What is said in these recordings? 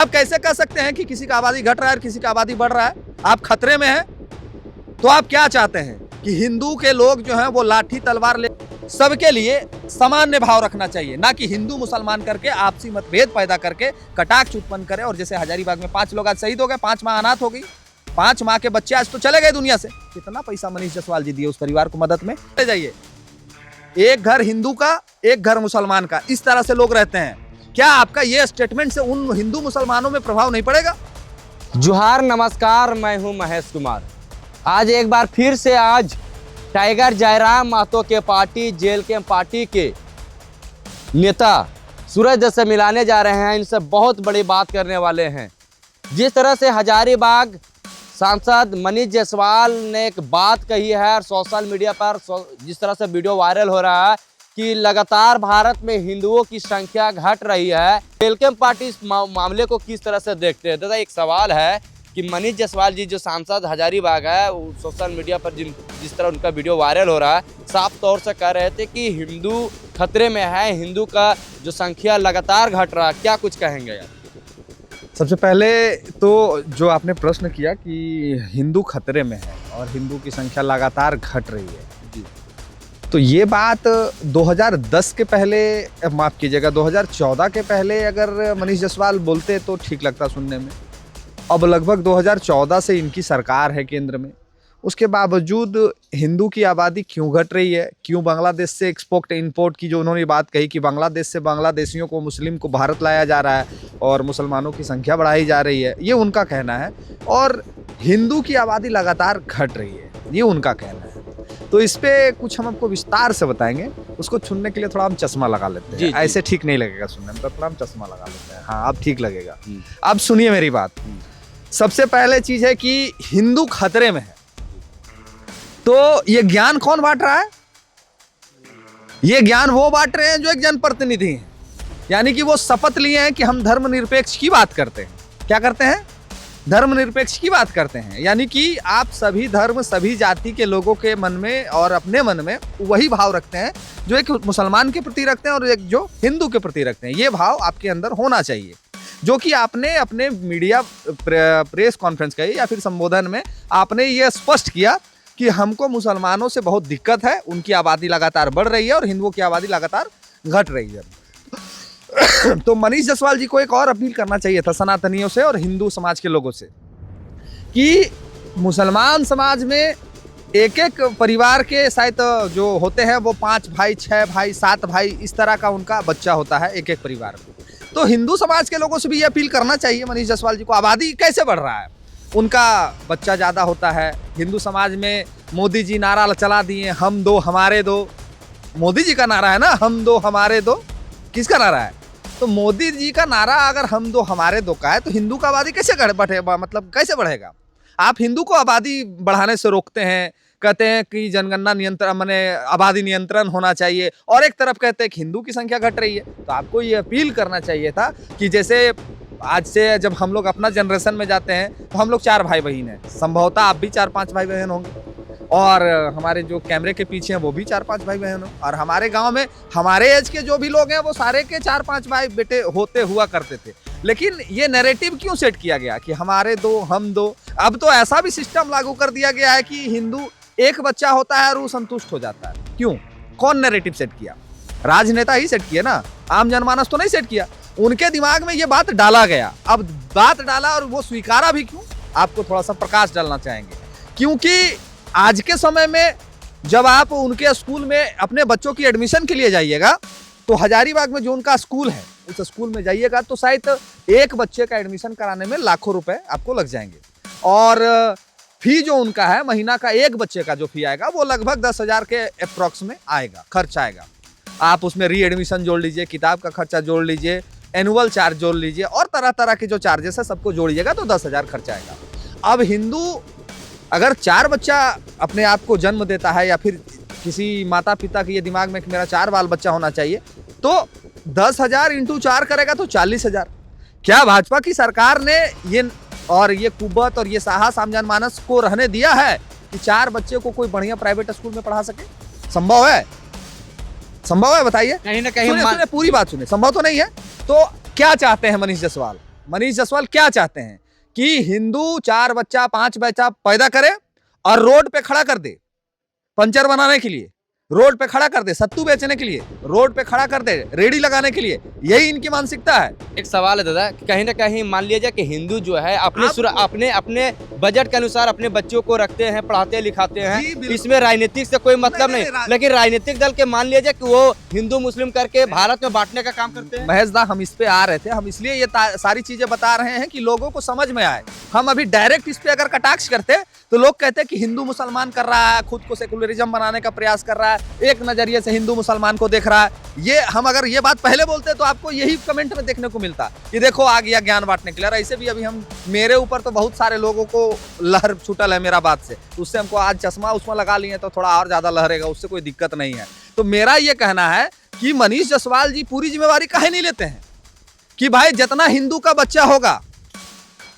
आप कैसे कह सकते हैं कि किसी का आबादी घट रहा है और किसी का आबादी बढ़ रहा है? आप खतरे में हैं। तो आप क्या चाहते हैं कि हिंदू के लोग जो हैं वो लाठी तलवार ले, सबके लिए सामान्य भाव रखना चाहिए, ना कि हिंदू मुसलमान करके आपसी मतभेद पैदा करके कटाक्ष उत्पन्न करे। और जैसे हजारीबाग में 5 लोग आज शहीद हो गए, 5 माँ अनाथ हो गई, 5 माँ के बच्चे आज तो चले गए दुनिया से। कितना पैसा मनीष जायसवाल जी दिए उस परिवार को मदद में? ले जाइए, एक घर हिंदू का, एक घर मुसलमान का, इस तरह से लोग रहते हैं। क्या आपका ये स्टेटमेंट से उन हिंदू मुसलमानों में प्रभाव नहीं पड़ेगा? जोहार, नमस्कार, मैं हूं महेश कुमार। आज एक बार फिर से आज टाइगर जयराम महतो के पार्टी जेल के पार्टी के नेता सूरज दत्त से मिलाने जा रहे हैं। इनसे बहुत बड़ी बात करने वाले हैं। जिस तरह से हजारीबाग सांसद मनीष जायसवाल ने एक बात कही है और सोशल मीडिया पर जिस तरह से वीडियो वायरल हो रहा है कि लगातार भारत में हिंदुओं की संख्या घट रही है, वेलकम पार्टी इस मामले को किस तरह से देखते हैं? दादा, एक सवाल है कि मनीष जायसवाल जी जो सांसद हजारीबाग है, सोशल मीडिया पर जिस तरह उनका वीडियो वायरल हो रहा है, साफ तौर से कह रहे थे कि हिंदू खतरे में है, हिंदू का जो संख्या लगातार घट रहा है। क्या कुछ कहेंगे यार? सबसे पहले तो जो आपने प्रश्न किया कि हिंदू खतरे में है और हिंदू की संख्या लगातार घट रही है, तो ये बात 2010 के पहले, माफ़ कीजिएगा, 2014 के पहले अगर मनीष जायसवाल बोलते तो ठीक लगता सुनने में। अब लगभग 2014 से इनकी सरकार है केंद्र में, उसके बावजूद हिंदू की आबादी क्यों घट रही है? क्यों बांग्लादेश से एक्सपोर्ट इंपोर्ट की जो उन्होंने बात कही कि बांग्लादेश से बांग्लादेशियों को, मुस्लिम को भारत लाया जा रहा है और मुसलमानों की संख्या बढ़ाई जा रही है, ये उनका कहना है। और हिंदू की आबादी लगातार घट रही है, ये उनका कहना है। तो इस पे कुछ हम आपको विस्तार से बताएंगे। उसको सुनने के लिए थोड़ा हम चश्मा लगा लेते हैं। ऐसे ठीक नहीं लगेगा सुनने में, तो थोड़ा हम चश्मा लगा लेते हैं। हाँ, अब ठीक लगेगा। अब सुनिए मेरी बात। सबसे पहले चीज है कि हिंदू खतरे में है, तो ये ज्ञान कौन बांट रहा है? ये ज्ञान वो बांट रहे हैं जो एक जनप्रतिनिधि हैं, यानी कि वो शपथ लिए हैं कि हम धर्मनिरपेक्ष की बात करते हैं। क्या करते हैं? धर्मनिरपेक्ष की बात करते हैं, यानी कि आप सभी धर्म, सभी जाति के लोगों के मन में और अपने मन में वही भाव रखते हैं जो एक मुसलमान के प्रति रखते हैं और एक जो हिंदू के प्रति रखते हैं। ये भाव आपके अंदर होना चाहिए, जो कि आपने अपने मीडिया प्रेस कॉन्फ्रेंस कही या फिर संबोधन में आपने ये स्पष्ट किया कि हमको मुसलमानों से बहुत दिक्कत है, उनकी आबादी लगातार बढ़ रही है और हिंदुओं की आबादी लगातार घट रही है। तो मनीष जायसवाल जी को एक और अपील करना चाहिए था सनातनियों से और हिंदू समाज के लोगों से कि मुसलमान समाज में एक एक परिवार के शायद जो होते हैं वो 5 भाई, 6 भाई, 7 भाई, इस तरह का उनका बच्चा होता है एक एक परिवार में। तो हिंदू समाज के लोगों से भी ये अपील करना चाहिए मनीष जायसवाल जी को। आबादी कैसे बढ़ रहा है, उनका बच्चा ज़्यादा होता है। हिंदू समाज में मोदी जी नारा चला दिए, हम दो हमारे दो। मोदी जी का नारा है ना, हम दो हमारे दो। किसका नारा है? तो मोदी जी का नारा अगर हम दो हमारे दो का है, तो हिंदू का आबादी कैसे बढ़ेगा? मतलब कैसे बढ़ेगा? आप हिंदू को आबादी बढ़ाने से रोकते हैं, कहते हैं कि जनगणना नियंत्रण, माने आबादी नियंत्रण होना चाहिए, और एक तरफ कहते हैं कि हिंदू की संख्या घट रही है। तो आपको ये अपील करना चाहिए था कि जैसे आज से जब हम लोग अपना जनरेशन में जाते हैं तो हम लोग 4 भाई बहन हैं, संभवतः आप भी 4-5 भाई बहन होंगे, और हमारे जो कैमरे के पीछे हैं वो भी 4-5 भाई बहन हो, और हमारे गांव में हमारे एज के जो भी लोग हैं वो सारे के 4-5 भाई बेटे होते हुआ करते थे। लेकिन ये नैरेटिव क्यों सेट किया गया कि हमारे दो, हम दो? अब तो ऐसा भी सिस्टम लागू कर दिया गया है कि हिंदू एक बच्चा होता है और वो संतुष्ट हो जाता है। क्यों? कौन नैरेटिव सेट किया? राजनेता ही सेट किया ना, आम जनमानस तो नहीं सेट किया। उनके दिमाग में ये बात डाला गया। अब बात डाला और वो स्वीकारा भी क्यों? आपको थोड़ा सा प्रकाश डालना चाहेंगे, क्योंकि आज के समय में जब आप उनके स्कूल में अपने बच्चों की एडमिशन के लिए जाइएगा, तो हजारीबाग में जो उनका स्कूल है उस स्कूल में जाइएगा तो शायद एक बच्चे का एडमिशन कराने में लाखों रुपए आपको लग जाएंगे। और फी जो उनका है महीना का, एक बच्चे का जो फी आएगा वो लगभग 10,000 के अप्रॉक्स में आएगा, खर्च आएगा। आप उसमें री एडमिशन जोड़ लीजिए, किताब का खर्चा जोड़ लीजिए, एनुअल चार्ज जोड़ लीजिए, और तरह तरह के जो चार्जेस है सबको जोड़िएगा तो 10,000 खर्चा आएगा। अब हिंदू अगर 4 बच्चा अपने आप को जन्म देता है, या फिर किसी माता पिता के ये दिमाग में कि मेरा 4 बाल बच्चा होना चाहिए, तो 10,000 इंटू 4 करेगा तो 40,000। क्या भाजपा की सरकार ने ये कुव्वत और ये साहस आम जनमानस को रहने दिया है कि 4 बच्चे को कोई बढ़िया प्राइवेट स्कूल में पढ़ा सके? संभव है? संभव है? बताइए। कहीं ना कहीं सुने पूरी बात सुने, संभव तो नहीं है। तो क्या चाहते हैं मनीष जायसवाल? मनीष जायसवाल क्या चाहते हैं कि हिंदू 4 बच्चा 5 बच्चा पैदा करे और रोड पे खड़ा कर दे, पंचर बनाने के लिए रोड पे खड़ा कर दे, सत्तू बेचने के लिए रोड पे खड़ा कर दे, रेडी लगाने के लिए। यही इनकी मानसिकता है। एक सवाल है दादा, कहीं ना कहीं मान लीजिए कि हिंदू जो है अपने बजट के अनुसार अपने बच्चों को रखते हैं, पढ़ाते लिखाते हैं, इसमें राजनीतिक से कोई मतलब नहीं, लेकिन राजनीतिक दल के मान लीजिए कि वो हिंदू मुस्लिम करके भारत में बांटने का काम करते हैं। महेश दा, हम इस पे आ रहे थे, हम इसलिए ये सारी चीजें बता रहे हैं कि लोगों को समझ में आए। हम अभी डायरेक्ट इस पे अगर कटाक्ष करते तो लोग कहते हैं कि हिंदू मुसलमान कर रहा है, खुद को सेकुलरिज्म बनाने का प्रयास कर रहा है, एक नजरिए से हिंदू मुसलमान को देख रहा है। ये हम अगर ये बात पहले बोलते तो आपको यही कमेंट में देखने को मिलता कि देखो आ गया ज्ञान बांटने के लिए। ऐसे भी अभी हम, मेरे ऊपर तो बहुत सारे लोगों को लहर छूटल है मेरा बात से, उससे हमको आज चश्मा उसमें लगा लिए तो थोड़ा और ज्यादा लहरेगा, उससे कोई दिक्कत नहीं है। तो मेरा ये कहना है कि मनीष जायसवाल जी पूरी जिम्मेवारी काहे नहीं लेते हैं कि भाई जितना हिंदू का बच्चा होगा,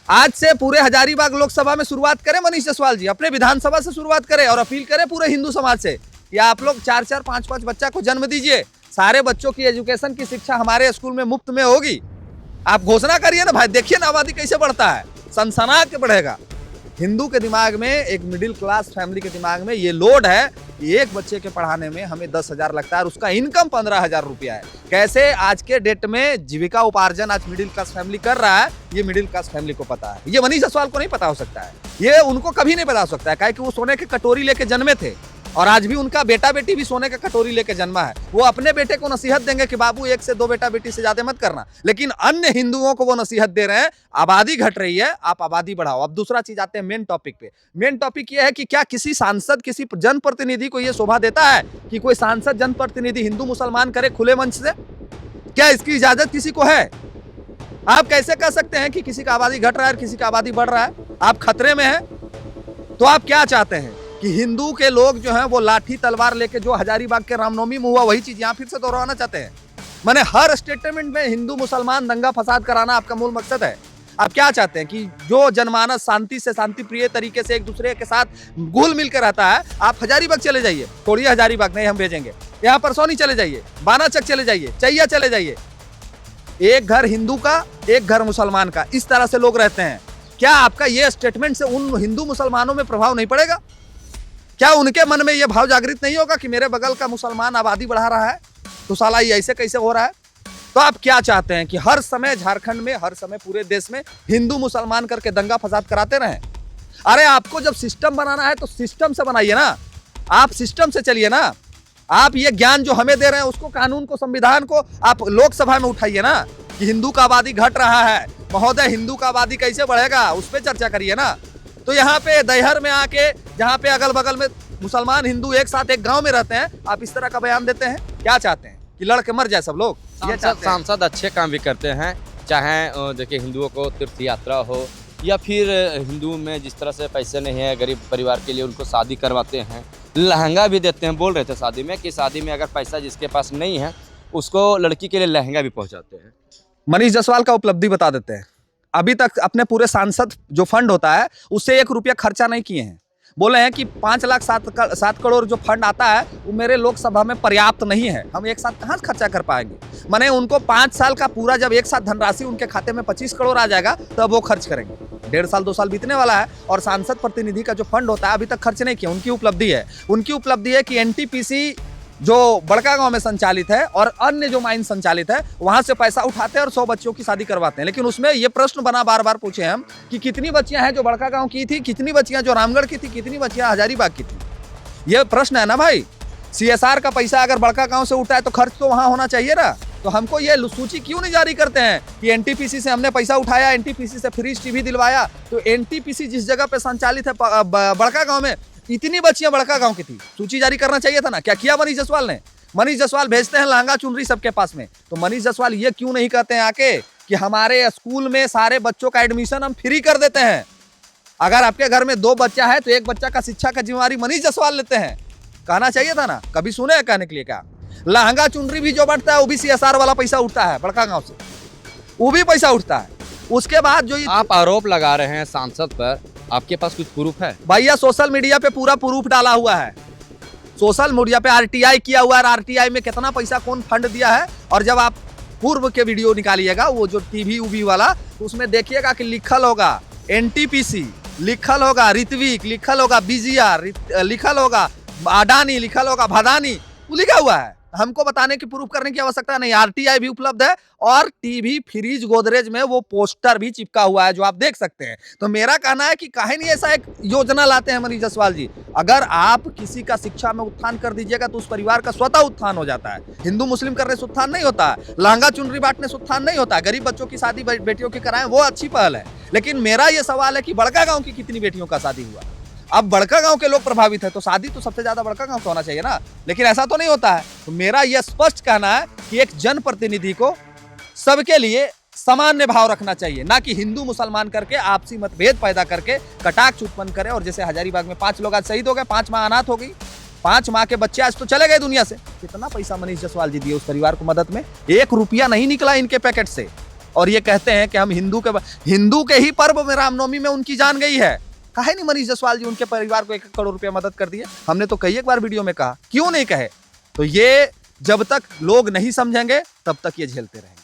आज से पूरे हजारीबाग लोकसभा में शुरुआत करें मनीष जायसवाल जी, अपने विधानसभा से शुरुआत करें और अपील करें पूरे हिंदू समाज से कि आप लोग 4-4 5-5 बच्चा को जन्म दीजिए, सारे बच्चों की एजुकेशन की शिक्षा हमारे स्कूल में मुफ्त में होगी। आप घोषणा करिए ना भाई, देखिए ना आबादी कैसे बढ़ता है, सनसना के बढ़ेगा। हिंदू के दिमाग में, एक मिडिल क्लास फैमिली के दिमाग में ये लोड है कि एक बच्चे के पढ़ाने में हमें 10,000 लगता है और उसका इनकम 15,000 रुपया है। कैसे आज के डेट में जीविका उपार्जन आज मिडिल क्लास फैमिली कर रहा है, ये मिडिल क्लास फैमिली को पता है। ये मनीष जायसवाल को नहीं पता हो सकता है, ये उनको कभी नहीं पता हो सकता है, काहे कि वो सोने के कटोरी लेके जन्मे थे और आज भी उनका बेटा बेटी भी सोने का कटोरी लेके जन्मा है। वो अपने बेटे को नसीहत देंगे कि बाबू 1 से 2 बेटा बेटी से ज्यादा मत करना, लेकिन अन्य हिंदुओं को वो नसीहत दे रहे हैं आबादी घट रही है, आप आबादी बढ़ाओ। अब दूसरा चीज आते हैं मेन टॉपिक पे। मेन टॉपिक ये है कि क्या किसी सांसद, किसी जनप्रतिनिधि को ये शोभा देता है कि कोई सांसद जनप्रतिनिधि हिंदू मुसलमान करे खुले मंच से? क्या इसकी इजाजत किसी को है? आप कैसे कह सकते हैं कि किसी का आबादी घट रहा है और किसी का आबादी बढ़ रहा है? आप खतरे में हैं। तो आप क्या चाहते हैं कि हिंदू के लोग जो हैं वो लाठी तलवार लेके, जो हजारीबाग के रामनवमी में हुआ वही चीज यहाँ फिर से दोहराना चाहते हैं? माने हर स्टेटमेंट में हिंदू मुसलमान दंगा फसाद कराना आपका मूल मकसद है। आप क्या चाहते हैं कि जो जनमानस शांति से, शांति प्रिय तरीके से एक दूसरे के साथ घुल मिल कर रहता है, आप हजारीबाग चले जाइए, थोड़ी हजारीबाग नहीं हम भेजेंगे, यहाँ परसौनी चले जाइए, बानाचक चले जाइए, चैया चले जाइए, एक घर हिंदू का एक घर मुसलमान का, इस तरह से लोग रहते हैं। क्या आपका ये स्टेटमेंट से उन हिंदू मुसलमानों में प्रभाव नहीं पड़ेगा? क्या उनके मन में यह भाव जागृत नहीं होगा कि मेरे बगल का मुसलमान आबादी बढ़ा रहा है, तो साला ये ऐसे कैसे हो रहा है? तो आप क्या चाहते हैं कि हर समय झारखंड में, हर समय पूरे देश में हिंदू मुसलमान करके दंगा फसाद कराते रहें? अरे आपको जब सिस्टम बनाना है तो सिस्टम से बनाइए ना, आप सिस्टम से चलिए ना। आप ये ज्ञान जो हमें दे रहे हैं उसको, कानून को, संविधान को आप लोकसभा में उठाइए ना कि हिंदू का आबादी घट रहा है, महोदय हिंदू का आबादी कैसे बढ़ेगा, उस पर चर्चा करिए ना। तो यहाँ पे दैहर में आके, जहाँ पे अगल बगल में मुसलमान हिंदू एक साथ एक गांव में रहते हैं, आप इस तरह का बयान देते हैं? क्या चाहते हैं कि लड़के मर जाए सब लोग? सांसद अच्छे काम भी करते हैं, चाहे देखिए हिंदुओं को तीर्थ यात्रा हो या फिर हिंदू में जिस तरह से पैसे नहीं है गरीब परिवार के लिए उनको शादी करवाते हैं, लहंगा भी देते हैं। बोल रहे थे शादी में कि शादी में अगर पैसा जिसके पास नहीं है उसको लड़की के लिए लहंगा भी पहुंचाते हैं। मनीष जायसवाल का उपलब्धि बता देते हैं। अभी तक अपने पूरे सांसद जो फंड होता है उससे 1 रुपया खर्चा नहीं किए हैं। बोले हैं कि 5,07 करोड़ जो फंड आता है वो मेरे लोकसभा में पर्याप्त नहीं है, हम एक साथ कहाँ खर्चा कर पाएंगे। माने उनको 5 साल का पूरा जब एक साथ धनराशि उनके खाते में 25 करोड़ आ जाएगा तब वो खर्च करेंगे। 1.5 साल 2 साल बीतने वाला है और सांसद प्रतिनिधि का जो फंड होता है अभी तक खर्च नहीं किया। उनकी उपलब्धि है, उनकी उपलब्धि है कि एनटीपीसी जो बड़का गांव में संचालित है और अन्य जो माइन संचालित है वहां से पैसा उठाते हैं और 100 बच्चों की शादी करवाते हैं। लेकिन उसमें ये प्रश्न बना, बार बार पूछे हम कि कितनी बच्चियां हैं जो बड़का गांव की थी, कितनी बच्चियां जो रामगढ़ की थी, कितनी बच्चियां हजारीबाग की थी? ये प्रश्न है ना भाई। CSR का पैसा अगर बड़का गांव से उठा है तो खर्च तो वहां होना चाहिए ना। तो हमको ये सूची क्यों नहीं जारी करते हैं कि एनटीपीसी से हमने पैसा उठाया, एनटीपीसी से फ्रीज टीवी दिलवाया? तो एनटीपीसी जिस जगह पे संचालित है बड़का गांव में, इतनी बच्चियां बड़का गांव की थी, सूची जारी करना चाहिए था ना। क्या किया मनीष जायसवाल ने? मनीष जायसवाल भेजते हैं लहंगा चुनरी सबके पास में, तो मनीष जायसवाल ये क्यों नहीं कहते हैं आके कि हमारे स्कूल में सारे बच्चों का एडमिशन हम फ्री कर देते हैं? अगर आपके घर में 2 बच्चा है तो 1 बच्चा का शिक्षा का जिम्मेवारी मनीष जायसवाल लेते हैं। कहना चाहिए था ना, कभी सुने हैं कहने के लिए? क्या लहंगा चुनरी भी जो बढ़ता है वो भी CSR वाला पैसा उठता है बड़का गांव से, वो भी पैसा उठता है। उसके बाद जो आप आरोप लगा रहे हैं सांसद पर, आपके पास कुछ प्रूफ है? भैया सोशल मीडिया पे पूरा प्रूफ डाला हुआ है, सोशल मीडिया पे RTI किया हुआ है, RTI में कितना पैसा कौन फंड दिया है। और जब आप पूर्व के वीडियो निकालिएगा, वो जो टीवी उवी वाला, तो उसमें देखिएगा कि लिखल होगा एनटीपीसी, लिखल होगा ऋत्विक, लिखल होगा बीजीआर, लिखल होगा अडानी, लिखल होगा भदानी, वो लिखा हुआ है। हमको बताने की प्रूफ करने की आवश्यकता नहीं। आरटीआई भी उपलब्ध है और टीवी, फ्रिज, गोदरेज में वो पोस्टर भी चिपका हुआ है जो आप देख सकते हैं। तो मेरा कहना है कि काहे नहीं ऐसा एक योजना लाते हैं मनीष जायसवाल जी। अगर आप किसी का शिक्षा में उत्थान कर दीजिएगा तो उस परिवार का स्वतः उत्थान हो जाता है। हिंदू मुस्लिम करने से उत्थान नहीं होता है, लहंगा चुनरी बांटने से उत्थान नहीं होता है, गरीब बच्चों की शादी बेटियों की कराएं वो अच्छी पहल है। लेकिन मेरा ये सवाल है कि बड़का गांव की कितनी बेटियों का शादी हुआ। अब बड़का गांव के लोग प्रभावित है तो शादी तो सबसे ज्यादा बड़का गांव का होना चाहिए ना, लेकिन ऐसा तो नहीं होता है। तो मेरा यह स्पष्ट कहना है कि एक जनप्रतिनिधि को सबके लिए सामान्य भाव रखना चाहिए, ना कि हिंदू मुसलमान करके आपसी मतभेद पैदा करके कटाक्ष उत्पन्न करे। और जैसे हजारीबाग में 5 लोग आज शहीद हो गए, 5 माँ अनाथ हो गई, 5 माँ के बच्चे आज तो चले गए दुनिया से। कितना पैसा मनीष जायसवाल जी दिए उस परिवार को मदद में? 1 रुपया नहीं निकला इनके पैकेट से। और ये कहते हैं कि हम हिंदू के ही पर्व में रामनवमी में उनकी जान गई है। काहे नहीं मनीष जायसवाल जी उनके परिवार को 1 करोड़ रुपया मदद कर दिए? हमने तो कई एक बार वीडियो में कहा, क्यों नहीं कहे? तो ये जब तक लोग नहीं समझेंगे तब तक ये झेलते रहेंगे।